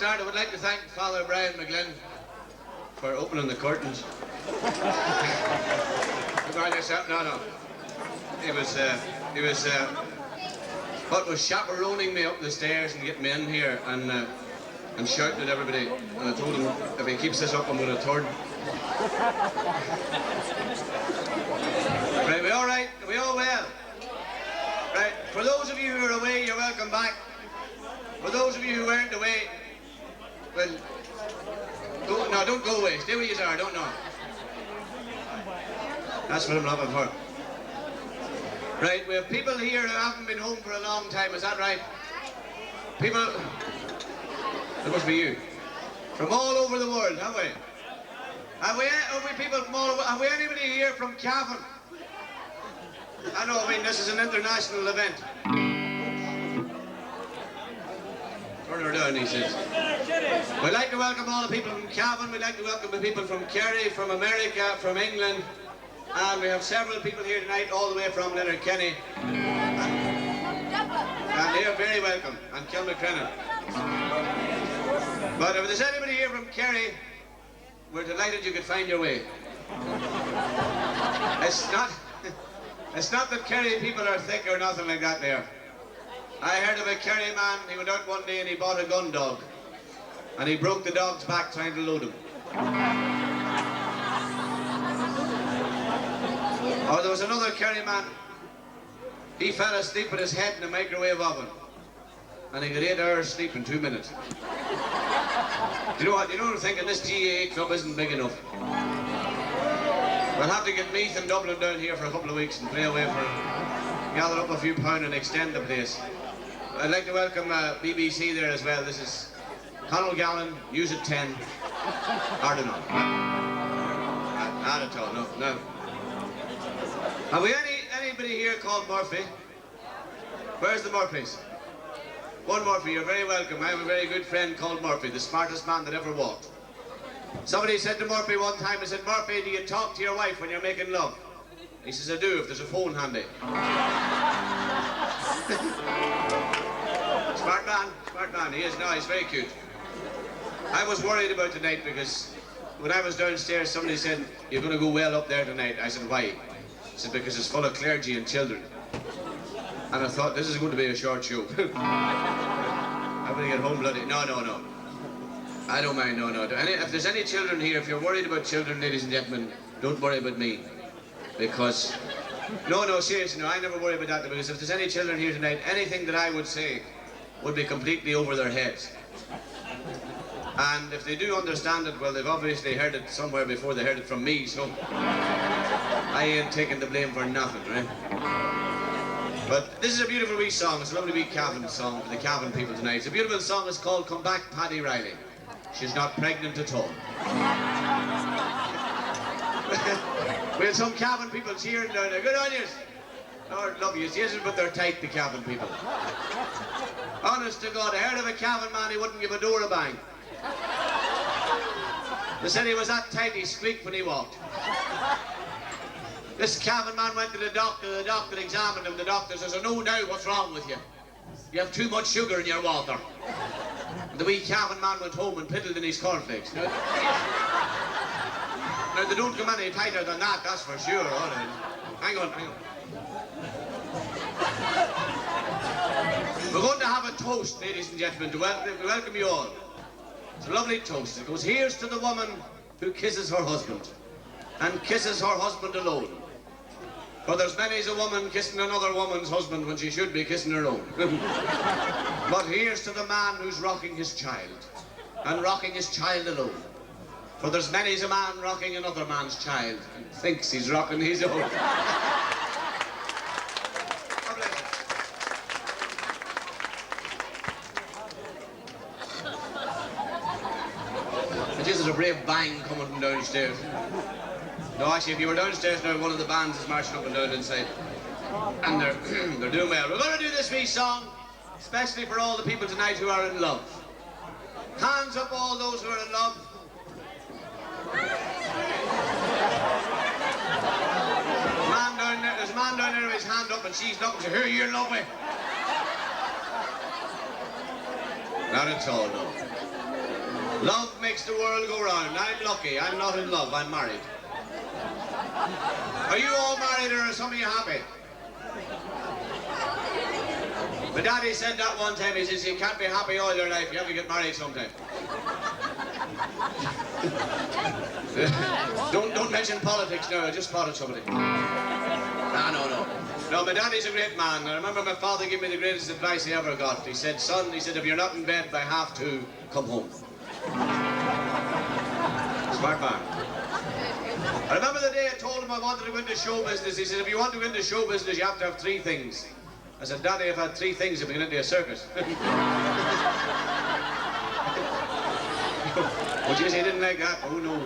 I would like to thank Father Brian McGlynn for opening the curtains. No. He was what was chaperoning me up the stairs and getting me in here and shouting at everybody. And I told him, if he keeps this up, I'm going to turn. Right, we all right? Are we all well? Right, for those of you who are away, you're welcome back. For those of you who weren't away, well, don't go away. Stay where you are, don't know. That's what I'm looking for. Right, we have people here who haven't been home for a long time, is that right? People, it must be you, from all over the world, have we? Have we people from all over, have we anybody here from Cavan? I know, I mean, this is an international event. Turn her down, he says. We'd like to welcome all the people from Cavan, we'd like to welcome the people from Kerry, from America, from England, and we have several people here tonight all the way from Letterkenny. And they are very welcome, and Kilmacrennan. But if there's anybody here from Kerry, we're delighted you could find your way. It's not that Kerry people are thick or nothing like that there. I heard of a Kerry man, he went out one day and he bought a gun dog. And he broke the dog's back trying to load him. Or there was another Kerry man, he fell asleep with his head in a microwave oven. And he got 8 hours sleep in 2 minutes. You know what, you know what I'm thinking, this GAA club isn't big enough. We'll have to get Meath and Dublin down here for a couple of weeks and play away for, gather up a few pounds and extend the place. I'd like to welcome BBC there as well. This is Conal Gallen, News at 10. Hard enough. Not at all, no. Have we anybody here called Murphy? Where's the Murphys? One Murphy, you're very welcome. I have a very good friend called Murphy, the smartest man that ever walked. Somebody said to Murphy one time, he said, Murphy, do you talk to your wife when you're making love? He says, I do, if there's a phone handy. Smart man, he is. No, he's very cute. I was worried about tonight because when I was downstairs, somebody said, you're going to go well up there tonight. I said, why? He said, because it's full of clergy and children. And I thought, this is going to be a short show. I'm going to get home bloody. No. I don't mind, no. If there's any children here, if you're worried about children, ladies and gentlemen, don't worry about me. Because, no, seriously, no, I never worry about that, because if there's any children here tonight, anything that I would say would be completely over their heads. And if they do understand it, well, they've obviously heard it somewhere before they heard it from me, so I ain't taking the blame for nothing, right? But this is a beautiful wee song. It's a lovely wee Cavan song for the Cavan people tonight. It's a beautiful song. It's called Come Back, Paddy Riley. She's not pregnant at all. We had some Cavan people cheering down there. Good on yous. Lord love yous. Yes, but they're tight, the Cavan people. Honest to God, I heard of a Cavan man, he wouldn't give a door a bang. They said he was that tight, he squeaked when he walked. This Cavan man went to the doctor examined him, the doctor says, I know now what's wrong with you. You have too much sugar in your water. And the wee Cavan man went home and piddled in his cornflakes. Now, they don't come any tighter than that, that's for sure. Hang on. We're going to have a toast, ladies and gentlemen, to welcome you all. It's a lovely toast. It goes, here's to the woman who kisses her husband, and kisses her husband alone. For there's many's a woman kissing another woman's husband when she should be kissing her own. But here's to the man who's rocking his child, and rocking his child alone. For there's many's a man rocking another man's child, and thinks he's rocking his own. There's a brave bang coming from downstairs. No, actually, if you were downstairs now, one of the bands is marching up and down inside. And they're doing well. We're going to do this wee song, especially for all the people tonight who are in love. Hands up, all those who are in love. There's a man down there with his hand up and she's looking to who you're in love with. Not at all, no. Love makes the world go round. I'm lucky. I'm not in love. I'm married. Are you all married or are some of you happy? My daddy said that one time. He says, you can't be happy all your life. You have to get married sometime. Don't mention politics now. I just spotted somebody. No. No, my daddy's a great man. I remember my father gave me the greatest advice he ever got. He said, son, he said, if you're not in bed by 2:30, come home. Smart man. I remember the day I told him I wanted to go into show business. He said, if you want to go into show business, you have to have 3 things. I said, Daddy, I've had 3 things if we get into a circus. But you say he didn't like that? Oh no.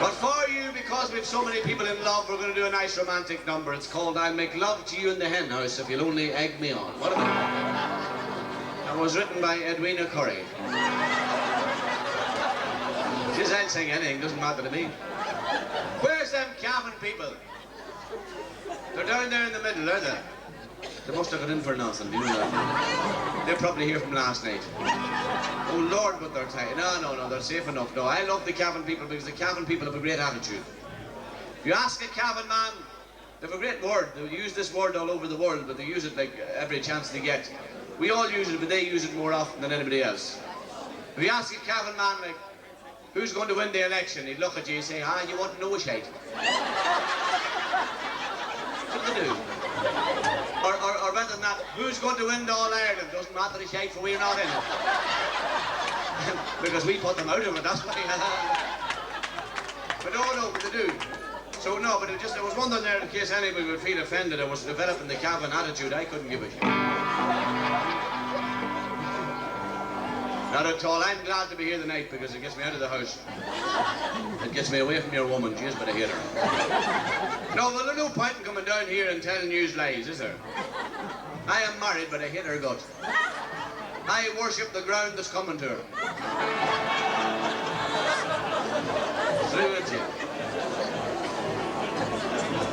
But for you, because we have so many people in love, we're going to do a nice romantic number. It's called I'll Make Love to You in the Hen House if you'll only egg me on. What about it? That was written by Edwina Curry. She said, I'll sing anything, doesn't matter to me. Where's them Cavan people? They're down there in the middle, are they? They must have got in for nothing, do you know that? They're probably here from last night. Oh Lord, but they're tight. No, they're safe enough. No, I love the Cavan people because the Cavan people have a great attitude. If you ask a Cavan man, They have a great word. They use this word all over the world, but they use it like every chance they get. We all use it, but they use it more often than anybody else. If you ask a Cavan man, like, who's going to win the election, he'd look at you and say, ah, you wouldn't know a shite. What do they do? Or better than that, who's going to win the All-Ireland? Doesn't matter a shite, for we're not in it. Because we put them out of it, that's why. But no, but they do. So no, but it was one thing there in case anybody would feel offended. I was developing the Cavan attitude. I couldn't give a shit. Not at all. I'm glad to be here tonight because it gets me out of the house. It gets me away from your woman. Jeez, but I hate her. No, well, there's no point in coming down here and telling you lies, is there? I am married, but I hate her guts. I worship the ground that's coming to her. Through it, yeah.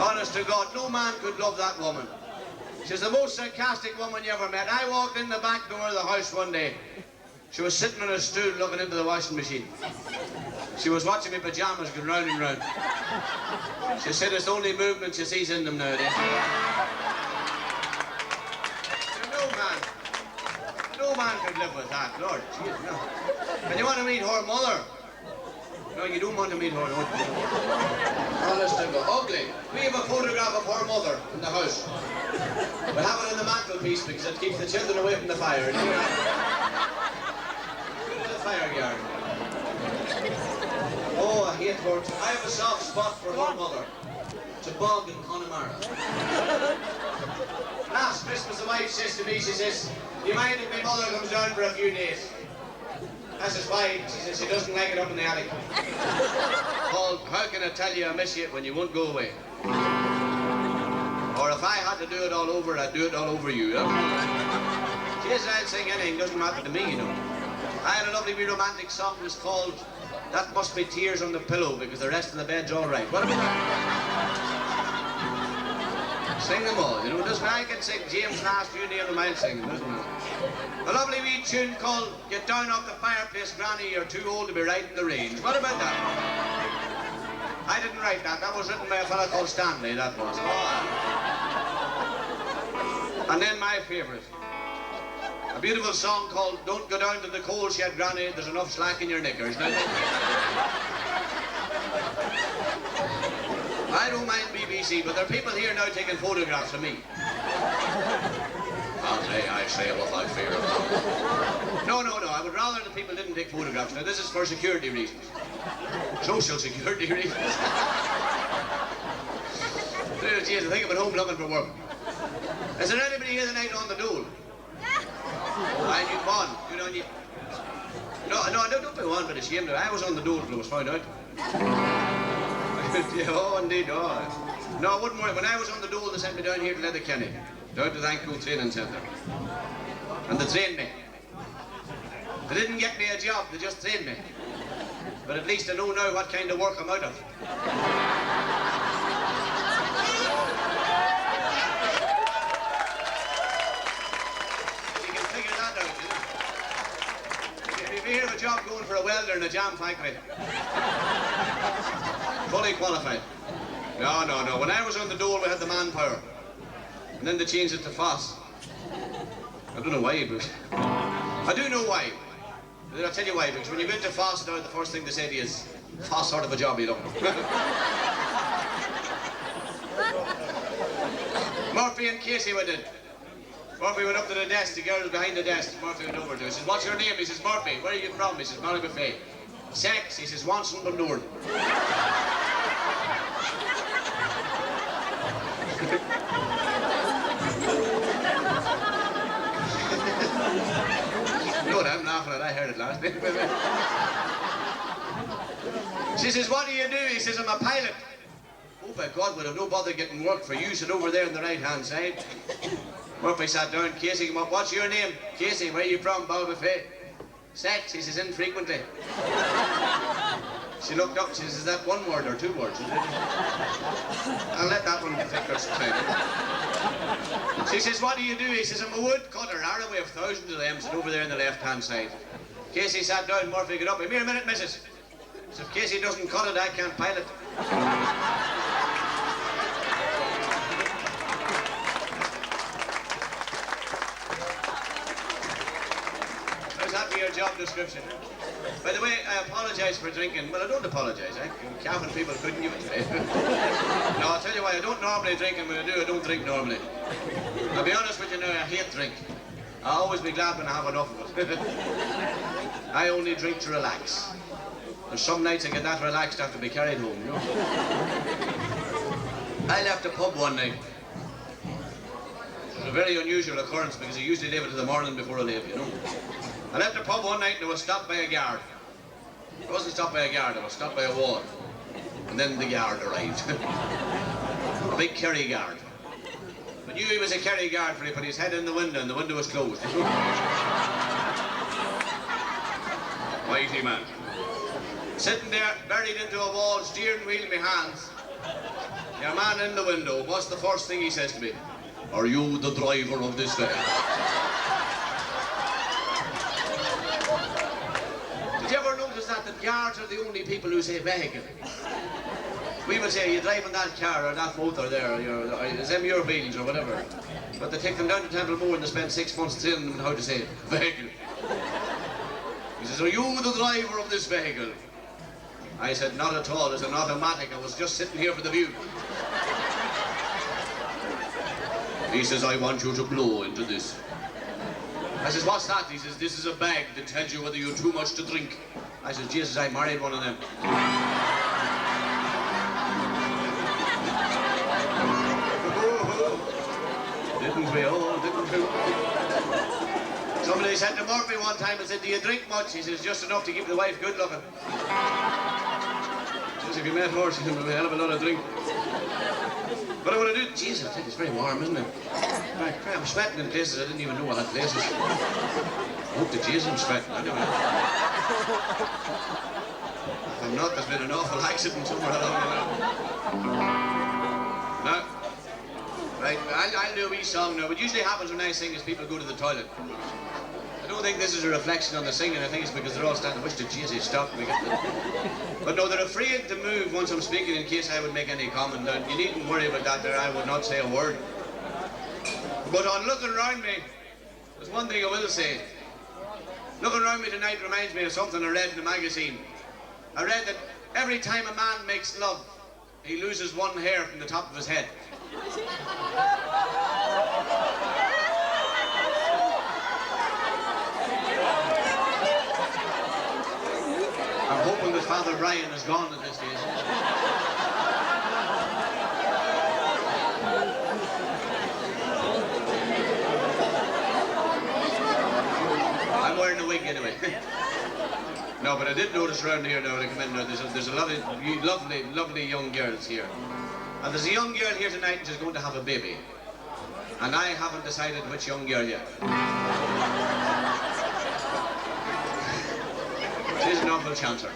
Honest to God, no man could love that woman. She's the most sarcastic woman you ever met. I walked in the back door of the house one day. She was sitting on a stool looking into the washing machine. She was watching my pajamas go round and round. She said it's the only movement she sees in them nowadays. No man could live with that, Lord. Jeez, no. And you want to meet her mother? No, you don't want to meet her. Honest to God, ugly. We have a photograph of her mother in the house. We have it on the mantelpiece because it keeps the children away from the fire. The fire yard. Oh, I hate her. I have a soft spot for her mother. It's a bog in Connemara. Last Christmas, the wife says to me, she says, do you mind if my mother comes down for a few days? I says, why? She says, she doesn't like it up in the attic. Paul, how can I tell you I miss you when you won't go away? Or if I had to do it all over, I'd do it all over you. She says, I'd sing anything, doesn't matter to me, you know. I had a lovely wee romantic song that was called That Must Be Tears on the Pillow because the rest of the bed's all right. What about that? Sing them all, you know. Doesn't I can sing James last you name them, I'll sing them, doesn't it? A lovely wee tune called Get Down Off the Fireplace, Granny, You're Too Old to Be Riding the Range. What about that? I didn't write that. That was written by a fella called Stanley, that was. Oh. And then my favourite. A beautiful song called Don't Go Down to the Coal Shed, Granny, There's Enough Slack in Your Knickers. Now, I don't mind BBC, but there are people here now taking photographs of me. I say what I fear of them. No, I would rather the people didn't take photographs. Now, this is for security reasons. Social security reasons. Jeez, I think I'm at home looking for work. Is there anybody here tonight on the dole? I need one. You know, No, don't be one, but ashamed. I was on the dole till I was found out. Oh, indeed, oh. No, I wouldn't worry. When I was on the dole, they sent me down here to Letterkenny, down to the Thank Training Centre. And they trained me. They didn't get me a job, they just trained me. But at least I know now what kind of work I'm out of. You can figure that out, you know. If you hear of a job going for a welder in a jam factory, fully qualified. No. When I was on the dole, we had the manpower. And then they changed it to FOSS. I don't know why, but I do know why. I'll tell you why, because when you go into FOSS, the first thing they say to you is, FOSS sort of a job, you know. Murphy and Casey went in. Murphy went up to the desk, the girl was behind the desk. Murphy went over to her. He says, what's your name? He says, Murphy. Where are you from? He says, Malibafay. Sex? He says, Wanson Bundoran. Good, I'm laughing at it. I heard it last night. She says, what do you do? He says, I'm a pilot. Oh, by God, we'd have no bother getting work for you. Sit over there on the right-hand side. Murphy sat down. Casey came up. What's your name? Casey, where are you from? Balbuffet. Sex? He says, infrequently. She looked up. She says, is that one word or two words? I'll let that one take her some time. She says, what do you do? He says, I'm a wood cutter. We have thousands of them. Sit over there on the left-hand side. Casey sat down. Murphy got up. Come here a minute, missus. So if Casey doesn't cut it, I can't pilot. description. By the way, I apologise for drinking. Well, I don't apologise. Caffeine people couldn't give it today. No, I'll tell you why. I don't normally drink, and when I do, I don't drink normally. I'll be honest with you now, I hate drink. I'll always be glad when I have enough of it. I only drink to relax. And some nights I get that relaxed after be carried home, you know. I left the pub one night. It was a very unusual occurrence because I usually leave it to the morning before I leave, you know. I left the pub one night and I was stopped by a guard. I wasn't stopped by a guard, I was stopped by a wall. And then the guard arrived. A big Kerry guard. I knew he was a Kerry guard for he put his head in the window and the window was closed. Mighty man. Sitting there, buried into a wall, steering wheel in my hands. Your man in the window, what's the first thing he says to me? Are you the driver of this vehicle? Did you ever notice that the guards are the only people who say vehicle? We would say, you're driving that car or that motor there, or is them your wheels or whatever. But they take them down to Templemore and they spend 6 months training them how to say vehicle. He says, are you the driver of this vehicle? I said, not at all, it's an automatic, I was just sitting here for the view. He says, I want you to blow into this. I says, what's that? He says, this is a bag that tells you whether you're too much to drink. I says, Jesus, I married one of them. Didn't we all, didn't we? Somebody said to Murphy one time and said, do you drink much? He says, just enough to keep the wife good looking. Just if you met her, she'd have a hell of a lot of drink. But I want to do, Jesus, I think it's very warm, isn't it? I'm sweating in places I didn't even know I had places. I hope the Jesus I'm sweating, I don't know. If I'm not, there's been an awful accident somewhere along the line. Now, right, I'll do a wee song now. What usually happens when I sing is people go to the toilet. I don't think this is a reflection on the singing. I think it's because they're all standing, wish the Jesus stop. But no, they're afraid to move once I'm speaking in case I would make any comment. You needn't worry about that there, I would not say a word. But on looking around me, there's one thing I will say. Looking around me tonight reminds me of something I read in a magazine. I read that every time a man makes love, he loses one hair from the top of his head. I'm hoping that Father Brian is gone at this stage. I'm wearing a wig anyway. No, but I did notice around here now when I come in now, there's a lovely young girls here. And there's a young girl here tonight and she's going to have a baby. And I haven't decided which young girl yet. She's an awful chancer.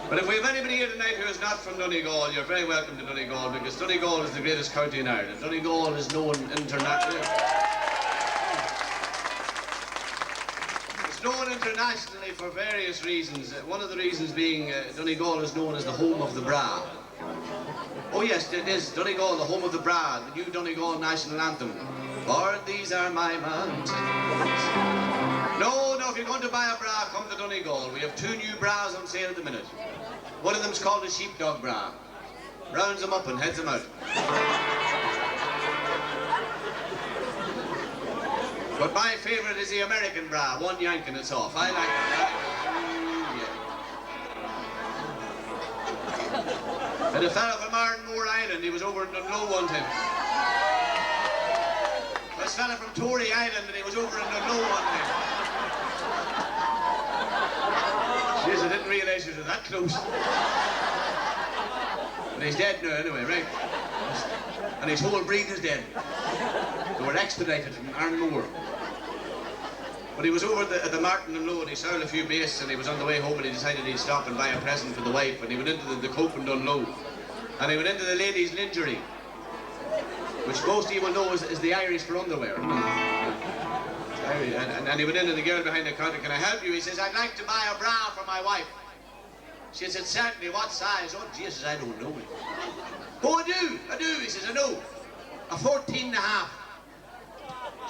But if we have anybody here tonight who is not from Donegal, you're very welcome to Donegal because Donegal is the greatest county in Ireland. Donegal is known internationally. It's known internationally for various reasons. One of the reasons being Donegal is known as the home of the bra. Oh yes, it is Donegal, the home of the bra, the new Donegal national anthem. For these are my mountains. No, if you're going to buy a bra, come to Donegal. We have 2 new bras on sale at the minute. One of them's called a sheepdog bra. Rounds them up and heads them out. But my favourite is the American bra, one yank and it's off. I like that. Yeah. And a fella from Arnmore Island, he was over in Dunlow one time. This fella from Tory Island, and he was over in Dunlow one time. Jeez, I didn't realise you were that close. But he's dead now anyway, right? And his whole breed is dead. They were expedited from Arnmore. But he was over at the Martin and Low and he sold a few bass and he was on the way home and he decided he'd stop and buy a present for the wife and he went into the Cope and Dunlow. And he went into the ladies' lingerie, which most of you will know is the Irish for underwear. And he went in and the girl behind the counter, can I help you? He says, I'd like to buy a bra for my wife. She said, certainly, what size? Oh, Jesus, I don't know. Oh, I do. He says, I know. A 14 and a half.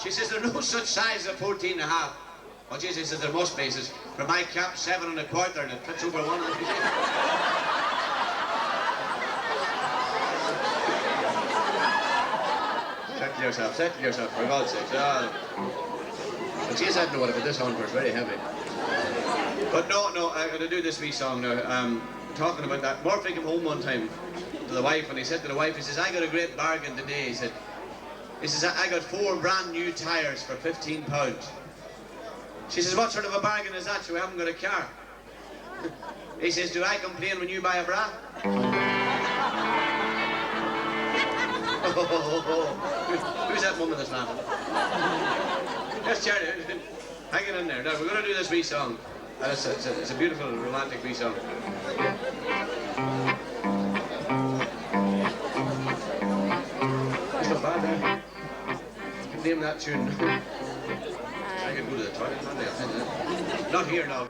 She says, there's no such size as a 14 and a half. Oh, Jesus, he says there must be. He says, for my cap, 7 1/4, and it fits over one of them. Settle yourself, for God's sake. But Jesus, I don't know what about this one, for it's very heavy. But no, I'm going to do this wee song now. Talking about that, Murphy came home one time to the wife, and he said to the wife, he says, I got a great bargain today. He says, I got 4 brand new tyres for £15. She says, what sort of a bargain is that? So we haven't got a car. He says, do I complain when you buy a bra? Who's that woman that's laughing? Yes, Charlie, hang it in there. Now, we're going to do this wee song. It's a beautiful, romantic wee song. It's not bad, eh? You can name that tune. I can go to the toilet, not here now.